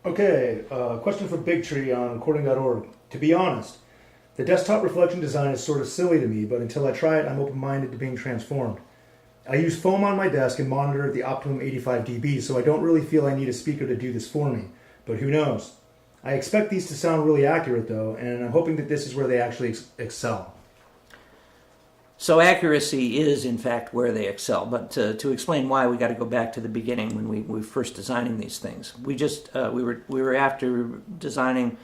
Okay, question for Big Tree on recording.org. To be honest, the desktop reflection design is sort of silly to me, but until I try it, I'm open-minded to being transformed. I use foam on my desk and monitor at the optimum 85 dB, so I don't really feel I need a speaker to do this for me, but who knows? I expect these to sound really accurate though, and I'm hoping that this is where they actually excel. So accuracy is, in fact, where they excel. But to explain why, we got to go back to the beginning when we were first designing these things. We were after designing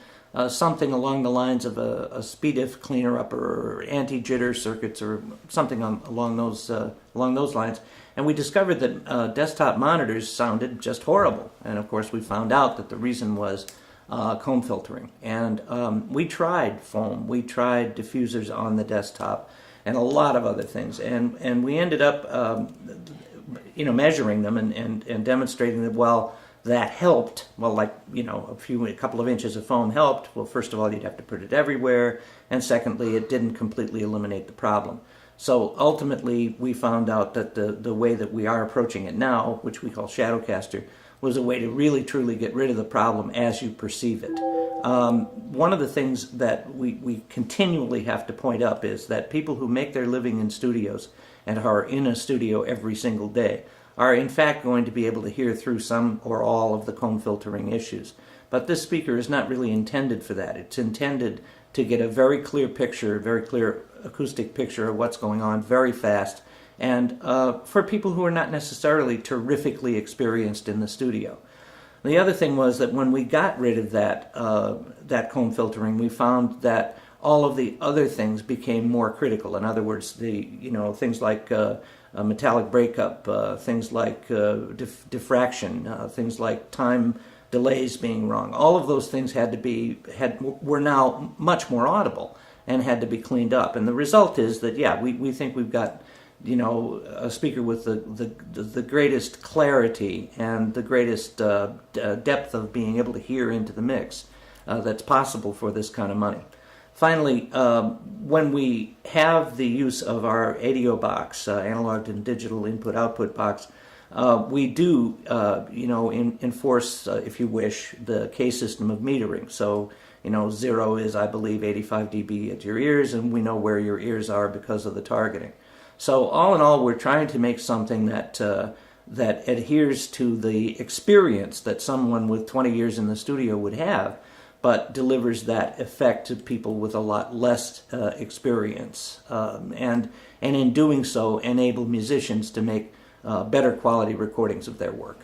something along the lines of a SPDIF cleaner-up or anti-jitter circuits or something along those lines. And we discovered that desktop monitors sounded just horrible. And of course, we found out that the reason was comb filtering. And we tried foam, we tried diffusers on the desktop, and a lot of other things, and we ended up, measuring them and demonstrating that while that helped, a couple of inches of foam helped. Well, first of all, you'd have to put it everywhere, and secondly, it didn't completely eliminate the problem. So ultimately, we found out that the way that we are approaching it now, which we call Shadocaster, was a way to really truly get rid of the problem as you perceive it. One of the things that we continually have to point up is that people who make their living in studios and are in a studio every single day are in fact going to be able to hear through some or all of the comb filtering issues. But this speaker is not really intended for that. It's intended to get a very clear picture, a very clear acoustic picture of what's going on very fast, and for people who are not necessarily terrifically experienced in the studio. The other thing was that when we got rid of that comb filtering, we found that all of the other things became more critical. In other words, things like metallic breakup, things like diffraction, things like time delays being wrong. All of those things were now much more audible and had to be cleaned up. And the result is that we think we've got a speaker with the greatest clarity and the greatest depth of being able to hear into the mix that's possible for this kind of money. Finally, when we have the use of our ADIO box, analog and digital input-output box, we do, enforce, if you wish, the K system of metering. So, 0 is, I believe, 85 dB at your ears, and we know where your ears are because of the targeting. So all in all, we're trying to make something that adheres to the experience that someone with 20 years in the studio would have, but delivers that effect to people with a lot less experience, and in doing so, enable musicians to make better quality recordings of their work.